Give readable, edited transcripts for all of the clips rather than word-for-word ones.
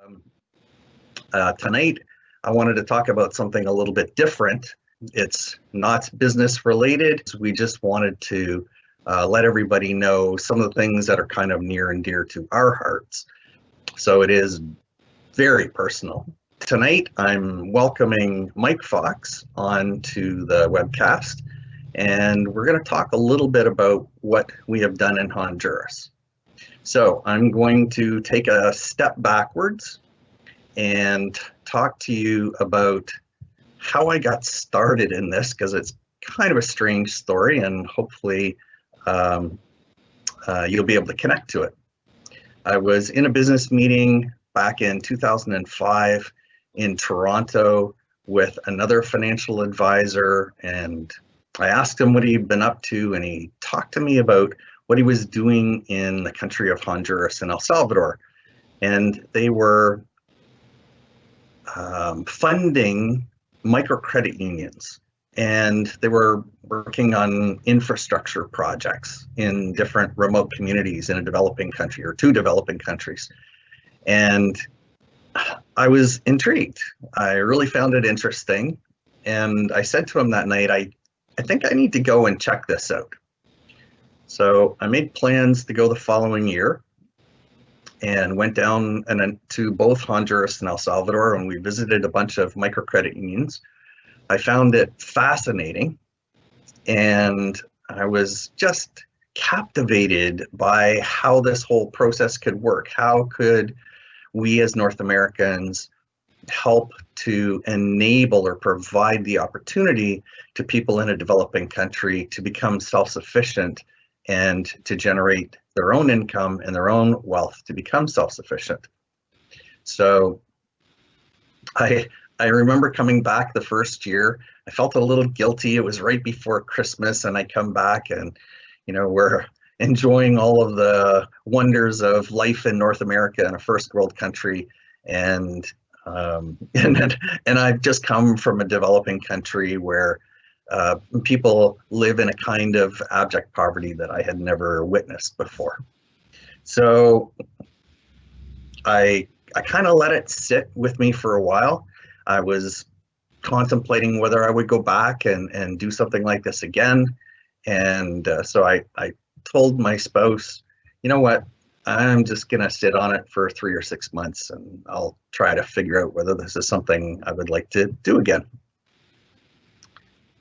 Um, Tonight, I wanted to talk about something a little bit different. It's not business related. We just wanted to let everybody know some of the things that are kind of near and dear to our hearts. So it is very personal. Tonight, I'm welcoming Mike Fox onto the webcast, and we're going to talk a little bit about what we have done in Honduras. So I'm going to take a step backwards and talk to you about how I got started in this, because it's kind of a strange story, and hopefully you'll be able to connect to it. I was in a business meeting back in 2005 in Toronto with another financial advisor, and I asked him what he'd been up to, and he talked to me about what he was doing in the country of Honduras and El Salvador. And they were funding microcredit unions, and they were working on infrastructure projects in different remote communities in a developing country or two developing countries. And I was intrigued. I really found it interesting. And I said to him that night, I think I need to go and check this out. So I made plans to go the following year and went down to both Honduras and El Salvador, and we visited a bunch of microcredit unions. I found it fascinating, and I was just captivated by how this whole process could work. How could we as North Americans help to enable or provide the opportunity to people in a developing country to become self-sufficient and to generate their own income and their own wealth to become self-sufficient. So I remember coming back the first year. I felt a little guilty. It was right before Christmas, and I come back and, we're enjoying all of the wonders of life in North America in a first world country. And I've just come from a developing country where people live in a kind of abject poverty that I had never witnessed before. So I kind of let it sit with me for a while. I was contemplating whether I would go back and do something like this again. And so I told my spouse, you know what, I'm just going to sit on it for 3 or 6 months, and I'll try to figure out whether this is something I would like to do again.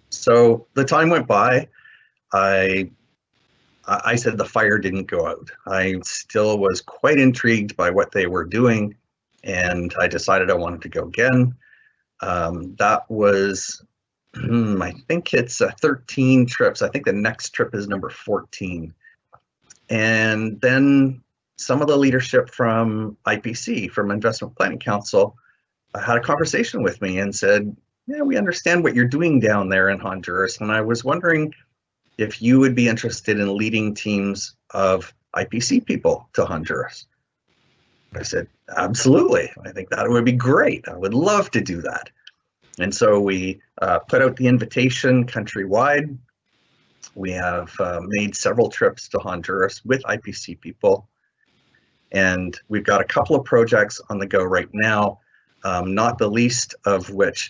So the time went by. I said the fire didn't go out. I still was quite intrigued by what they were doing, and I decided I wanted to go again. That was, I think it's 13 trips. I think the next trip is number 14. And then some of the leadership from IPC, from Investment Planning Council, had a conversation with me and said, yeah, we understand what you're doing down there in Honduras, and I was wondering if you would be interested in leading teams of IPC people to Honduras. I said, absolutely. I think that would be great. I would love to do that. And so we put out the invitation countrywide. We have made several trips to Honduras with IPC people, and we've got a couple of projects on the go right now, not the least of which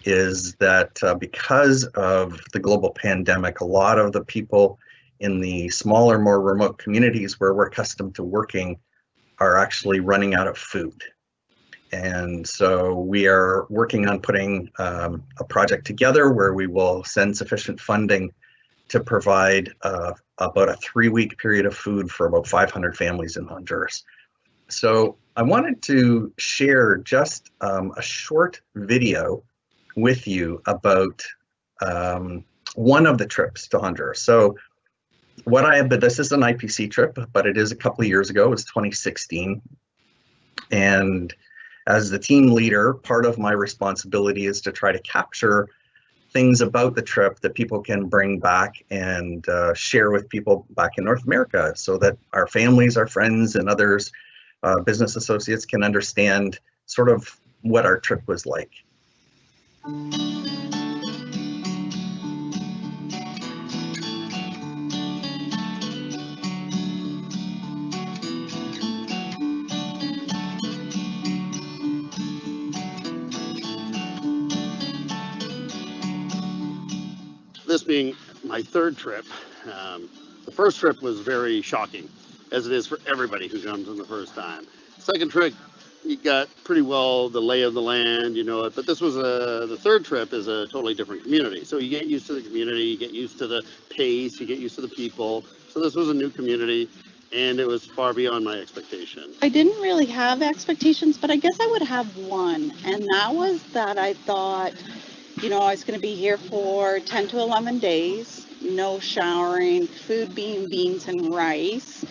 is that because of the global pandemic, a lot of the people in the smaller, more remote communities where we're accustomed to working are actually running out of food. And so we are working on putting a project together where we will send sufficient funding to provide about a 3-week period of food for about 500 families in Honduras. So I wanted to share just a short video with you about one of the trips to Honduras. So this is an IPC trip, but it is a couple of years ago. It was 2016. And as the team leader, part of my responsibility is to try to capture things about the trip that people can bring back and share with people back in North America, so that our families, our friends, and others, business associates, can understand sort of what our trip was like. this being my third trip, the first trip was very shocking, as it is for everybody who comes in the first time. Second trip, you got pretty well the lay of the land, you know it. But this was the third trip is a totally different community. So you get used to the community, you get used to the pace, you get used to the people. So this was a new community, and it was far beyond my expectation. I didn't really have expectations, but I guess I would have one, and that was that I thought, you know, I was going to be here for 10 to 11 days, no showering, food being beans and rice.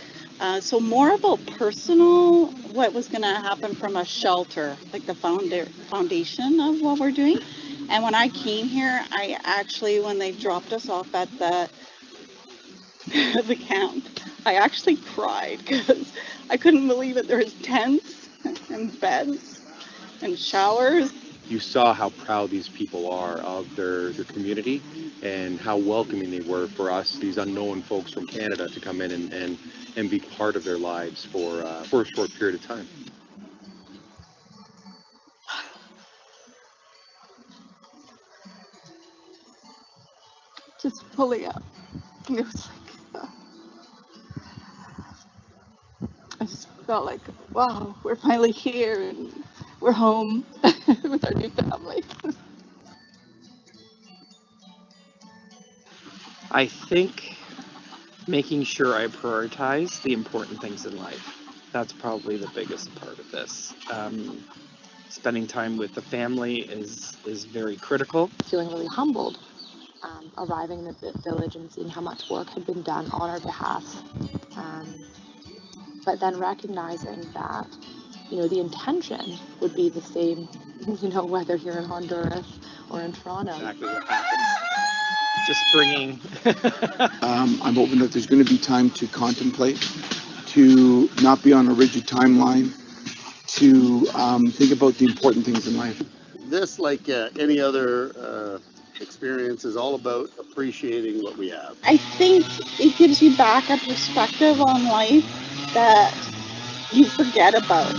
So more about personal, what was going to happen from a shelter, like the foundation of what we're doing. And when I came here, I actually, when they dropped us off at the camp, I actually cried because I couldn't believe it. There was tents and beds and showers. You saw how proud these people are of their community and how welcoming they were for us, these unknown folks from Canada, to come in and be part of their lives for a short period of time. Just pulling up. It was like, I just felt like, wow, we're finally here and we're home with our new family. I think making sure I prioritize the important things in life. That's probably the biggest part of this. Spending time with the family is very critical. Feeling really humbled, arriving in the village and seeing how much work had been done on our behalf. But then recognizing that, you know, the intention would be the same, you know, whether you're in Honduras or in Toronto. Exactly what happens. Just bringing. I'm hoping that there's going to be time to contemplate, to not be on a rigid timeline, to think about the important things in life. This, like any other experience, is all about appreciating what we have. I think it gives you back a perspective on life that you forget about.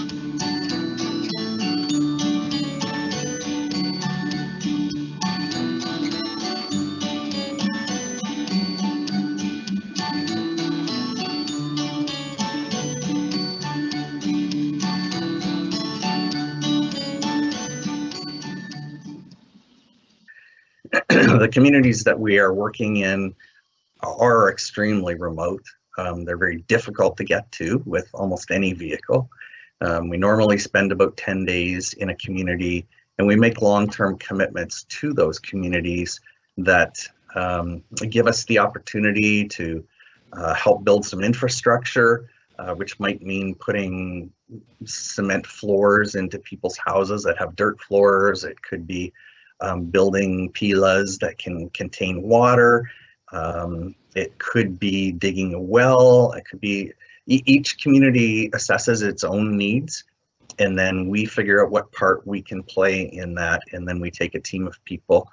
The communities that we are working in are extremely remote. They're very difficult to get to with almost any vehicle. We normally spend about 10 days in a community, and we make long-term commitments to those communities that give us the opportunity to help build some infrastructure, which might mean putting cement floors into people's houses that have dirt floors. It could be building pilas that can contain water. It could be digging a well. It could be, each community assesses its own needs, and then we figure out what part we can play in that, and then we take a team of people.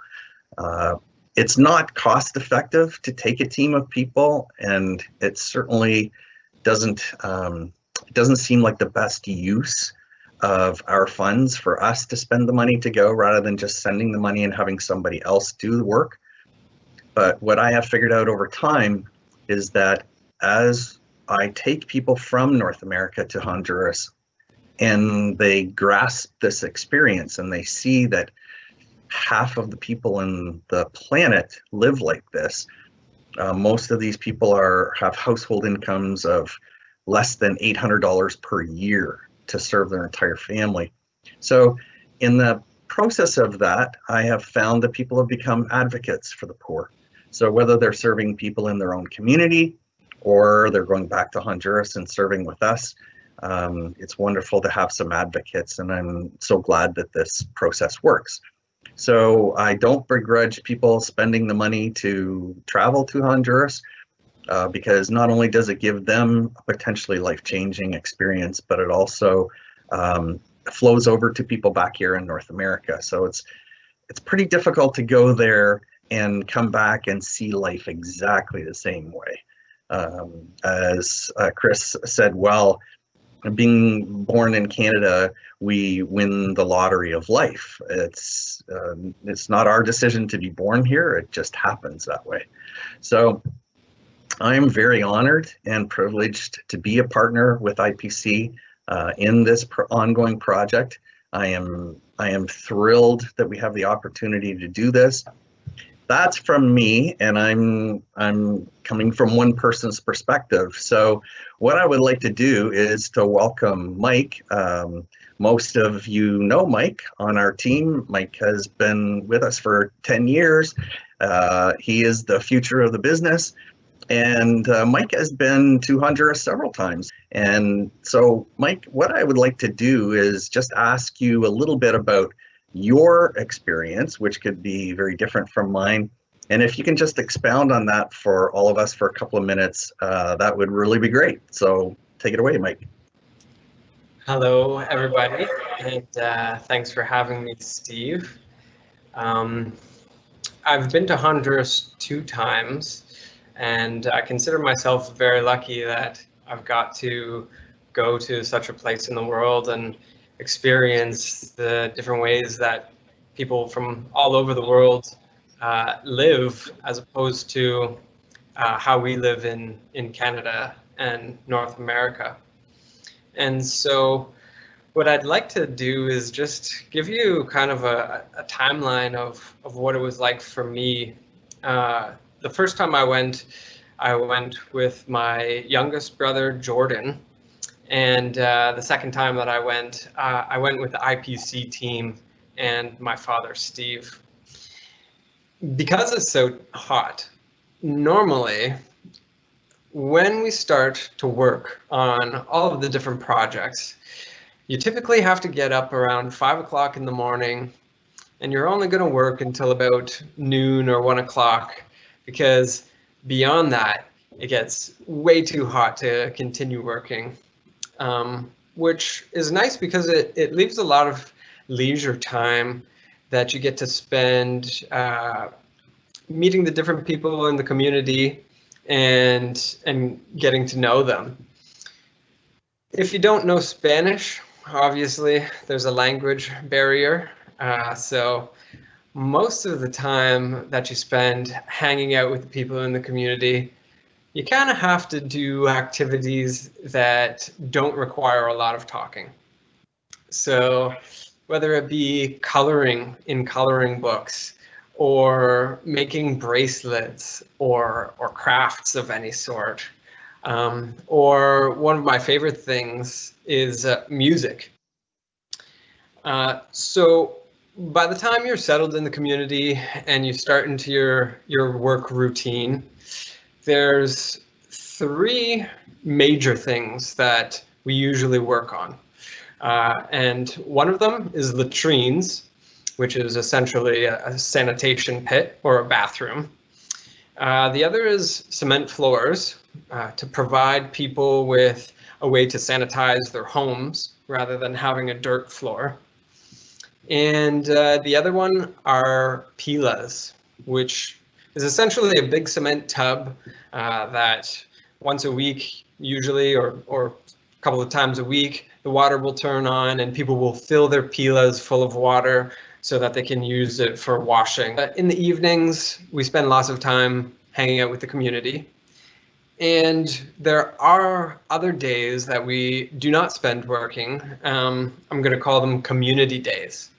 It's not cost effective to take a team of people, and it certainly doesn't seem like the best use of our funds for us to spend the money to go, rather than just sending the money and having somebody else do the work. But what I have figured out over time is that as I take people from North America to Honduras and they grasp this experience and they see that half of the people in the planet live like this, most of these people have household incomes of less than $800 per year to serve their entire family. So in the process of that, I have found that people have become advocates for the poor. So whether they're serving people in their own community or they're going back to Honduras and serving with us, it's wonderful to have some advocates, and I'm so glad that this process works. So I don't begrudge people spending the money to travel to Honduras, because not only does it give them a potentially life-changing experience, but it also flows over to people back here in North America. So it's pretty difficult to go there and come back and see life exactly the same way. As Chris said, well, being born in Canada, we win the lottery of life. It's not our decision to be born here. It just happens that way. So I'm very honored and privileged to be a partner with IPC in this ongoing project. I am thrilled that we have the opportunity to do this. That's from me, and I'm coming from one person's perspective. So what I would like to do is to welcome Mike. Most of you know Mike on our team. Mike has been with us for 10 years. He is the future of the business. And Mike has been to Honduras several times. And so, Mike, what I would like to do is just ask you a little bit about your experience, which could be very different from mine. And if you can just expound on that for all of us for a couple of minutes, that would really be great. So take it away, Mike. Hello, everybody, and thanks for having me, Steve. I've been to Honduras 2 times, and I consider myself very lucky that I've got to go to such a place in the world and experience the different ways that people from all over the world live, as opposed to how we live in Canada and North America. And so what I'd like to do is just give you kind of a timeline of what it was like for me. The first time I went with my youngest brother, Jordan. And the second time that I went with the IPC team and my father, Steve. Because it's so hot, normally when we start to work on all of the different projects, you typically have to get up around 5 o'clock in the morning, and you're only going to work until about noon or 1 o'clock, because beyond that, it gets way too hot to continue working, which is nice because it leaves a lot of leisure time that you get to spend meeting the different people in the community and getting to know them. If you don't know Spanish, obviously there's a language barrier. So most of the time that you spend hanging out with the people in the community, you kind of have to do activities that don't require a lot of talking. So whether it be coloring in coloring books, or making bracelets, or crafts of any sort. Or one of my favorite things is music. So by the time you're settled in the community and you start into your work routine, there's 3 major things that we usually work on. And one of them is latrines, which is essentially a sanitation pit or a bathroom. The other is cement floors, to provide people with a way to sanitize their homes rather than having a dirt floor. And the other one are pilas, which is essentially a big cement tub that once a week, usually, or a couple of times a week, the water will turn on and people will fill their pilas full of water so that they can use it for washing. In the evenings, we spend lots of time hanging out with the community. And there are other days that we do not spend working. I'm going to call them community days.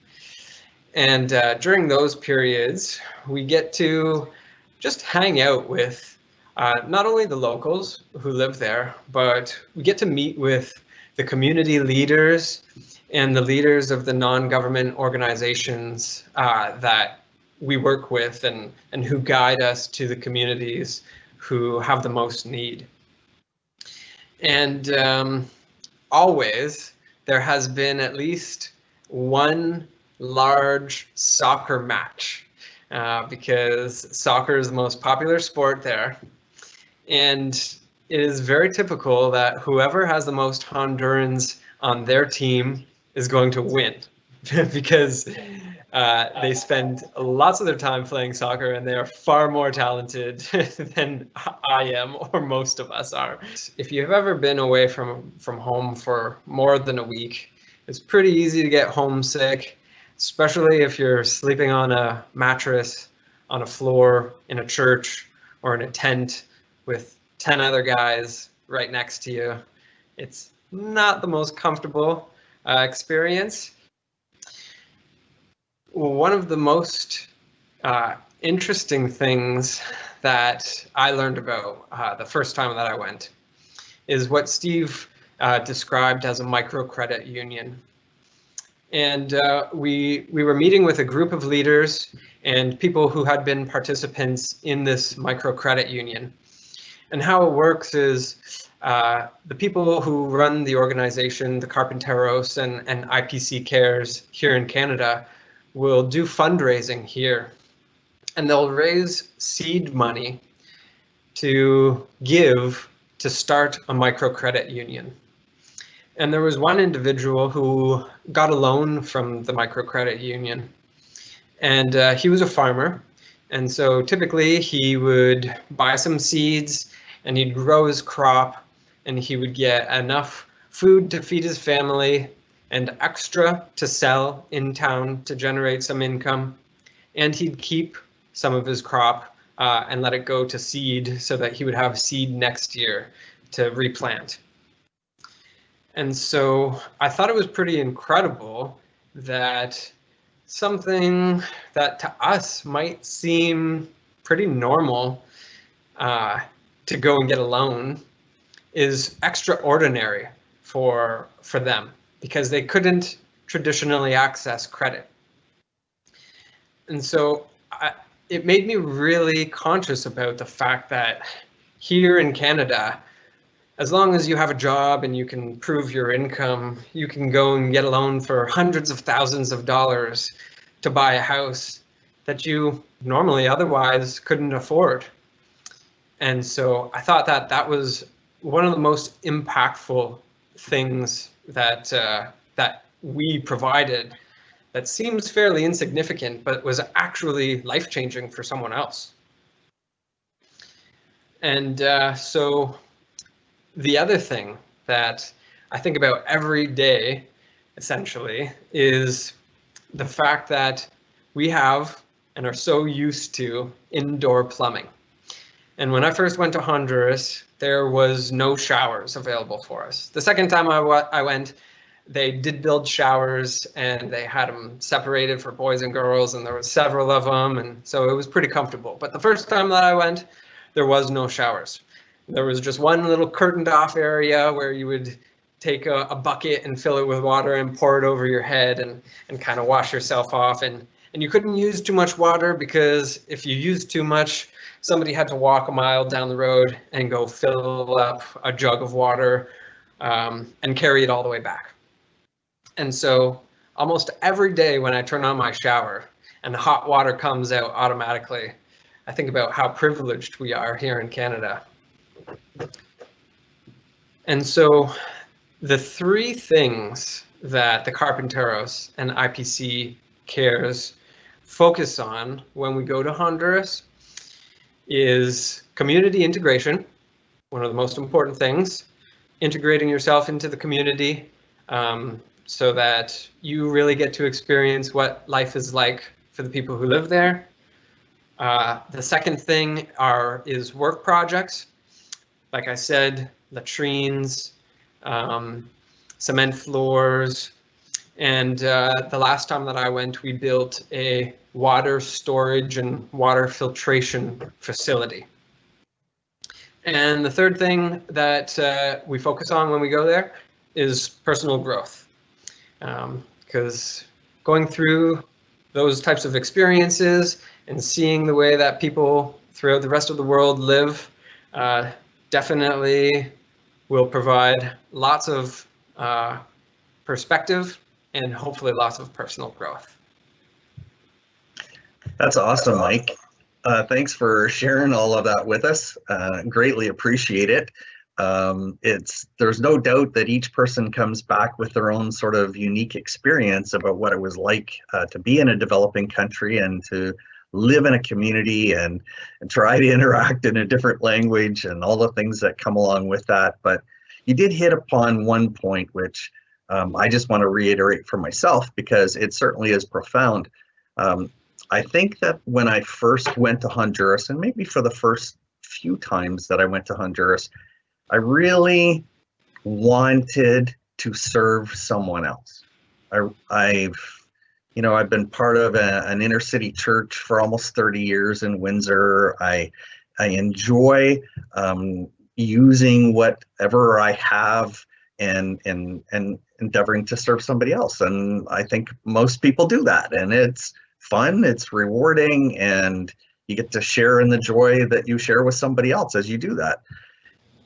And during those periods, we get to just hang out with not only the locals who live there, but we get to meet with the community leaders and the leaders of the non-government organizations that we work with and who guide us to the communities who have the most need. And always there has been at least one large soccer match because soccer is the most popular sport there. And it is very typical that whoever has the most Hondurans on their team is going to win. because they spend lots of their time playing soccer, and they are far more talented than I am, or most of us are. If you've ever been away from home for more than a week, it's pretty easy to get homesick, especially if you're sleeping on a mattress on a floor in a church or in a tent with 10 other guys right next to you. It's not the most comfortable experience. One of the most interesting things that I learned about the first time that I went is what Steve described as a microcredit union. And we were meeting with a group of leaders and people who had been participants in this microcredit union. And how it works is the people who run the organization, the Carpinteros and IPC Cares here in Canada, will do fundraising here, and they'll raise seed money to give to start a microcredit union. And there was one individual who got a loan from the microcredit union, and he was a farmer, and so typically he would buy some seeds and he'd grow his crop, and he would get enough food to feed his family and extra to sell in town to generate some income, and he'd keep some of his crop and let it go to seed so that he would have seed next year to replant. And so I thought it was pretty incredible that something that to us might seem pretty normal to go and get a loan is extraordinary for them, because they couldn't traditionally access credit. And so it made me really conscious about the fact that here in Canada, as long as you have a job and you can prove your income, you can go and get a loan for hundreds of thousands of dollars to buy a house that you normally otherwise couldn't afford. And so I thought that that was one of the most impactful things that that we provided, that seems fairly insignificant, but was actually life-changing for someone else. And so the other thing that I think about every day, essentially, is the fact that we have and are so used to indoor plumbing. And when I first went to Honduras, there was no showers available for us. The second time I went, they did build showers, and they had them separated for boys and girls, and there were several of them, and so it was pretty comfortable. But the first time that I went, there was no showers. There was just one little curtained off area where you would take a bucket and fill it with water and pour it over your head and kind of wash yourself off. And you couldn't use too much water, because if you used too much, somebody had to walk a mile down the road and go fill up a jug of water and carry it all the way back. And so almost every day when I turn on my shower and the hot water comes out automatically, I think about how privileged we are here in Canada. And so the three things that the Carpinteros and IPC Cares focus on when we go to Honduras is community integration, one of the most important things, integrating yourself into the community so that you really get to experience what life is like for the people who live there. The second thing is work projects. Like I said, latrines, cement floors, and the last time that I went, we built a water storage and water filtration facility. And the third thing that we focus on when we go there is personal growth, because going through those types of experiences and seeing the way that people throughout the rest of the world live definitely will provide lots of perspective and hopefully lots of personal growth. That's awesome, Mike. Thanks for sharing all of that with us. Greatly appreciate it. There's no doubt that each person comes back with their own sort of unique experience about what it was like to be in a developing country and to live in a community and try to interact in a different language and all the things that come along with that. But you did hit upon one point, which I just want to reiterate for myself because it certainly is profound. I think that when I first went to Honduras, and maybe for the first few times that I went to Honduras, I really wanted to serve someone else. I've been part of an inner city church for almost 30 years in Windsor. I enjoy using whatever I have and endeavoring to serve somebody else. And I think most people do that. And it's fun, it's rewarding, and you get to share in the joy that you share with somebody else as you do that.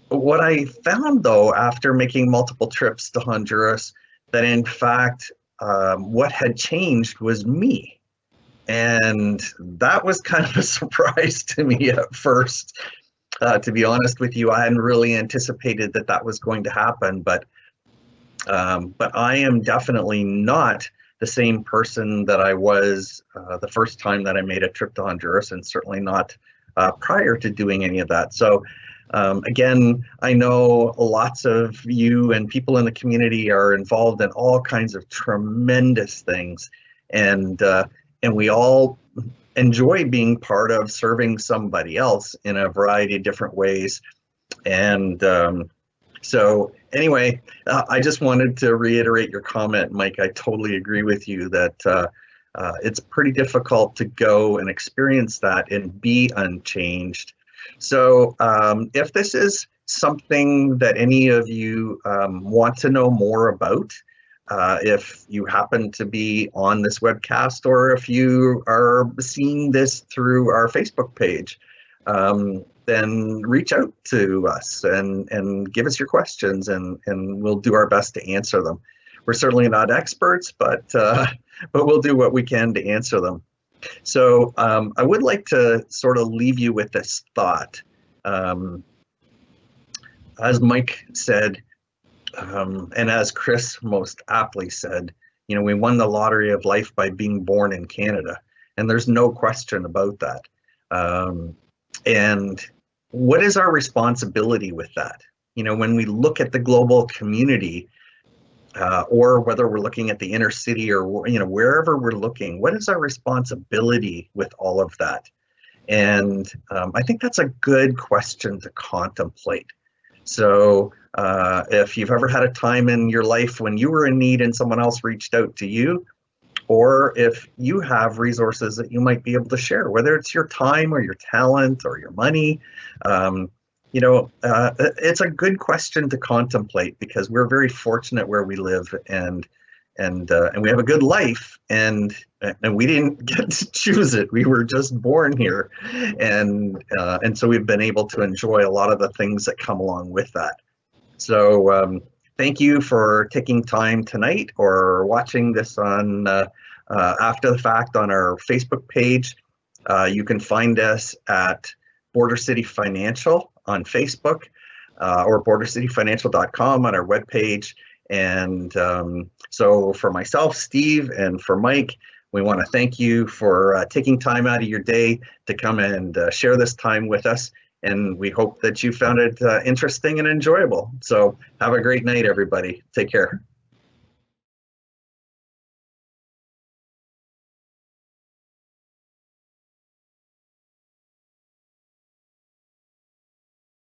What I found, though, after making multiple trips to Honduras, that in fact, what had changed was me. And that was kind of a surprise to me at first. To be honest with you, I hadn't really anticipated that that was going to happen, but I am definitely not the same person that I was the first time that I made a trip to Honduras, and certainly not prior to doing any of that. So again, I know lots of you and people in the community are involved in all kinds of tremendous things, and we all enjoy being part of serving somebody else in a variety of different ways. And so anyway, I just wanted to reiterate your comment, Mike. I totally agree with you that it's pretty difficult to go and experience that and be unchanged. So if this is something that any of you want to know more about, if you happen to be on this webcast or if you are seeing this through our Facebook page, then reach out to us and give us your questions, and we'll do our best to answer them. We're certainly not experts, but we'll do what we can to answer them. So I would like to sort of leave you with this thought. As Mike said, and as Chris most aptly said, we won the lottery of life by being born in Canada, and there's no question about that. And what is our responsibility with that? When we look at the global community, or whether we're looking at the inner city or wherever we're looking, what is our responsibility with all of that? And I think that's a good question to contemplate. So if you've ever had a time in your life when you were in need and someone else reached out to you, or if you have resources that you might be able to share, whether it's your time or your talent or your money, it's a good question to contemplate, because we're very fortunate where we live, and we have a good life, and we didn't get to choose it. We were just born here, and so we've been able to enjoy a lot of the things that come along with that. So thank you for taking time tonight or watching this on after the fact on our Facebook page. You can find us at Border City Financial on Facebook, or bordercityfinancial.com on our webpage. And so for myself, Steve, and for Mike, we want to thank you for taking time out of your day to come and share this time with us. And we hope that you found it interesting and enjoyable. So have a great night, everybody. Take care.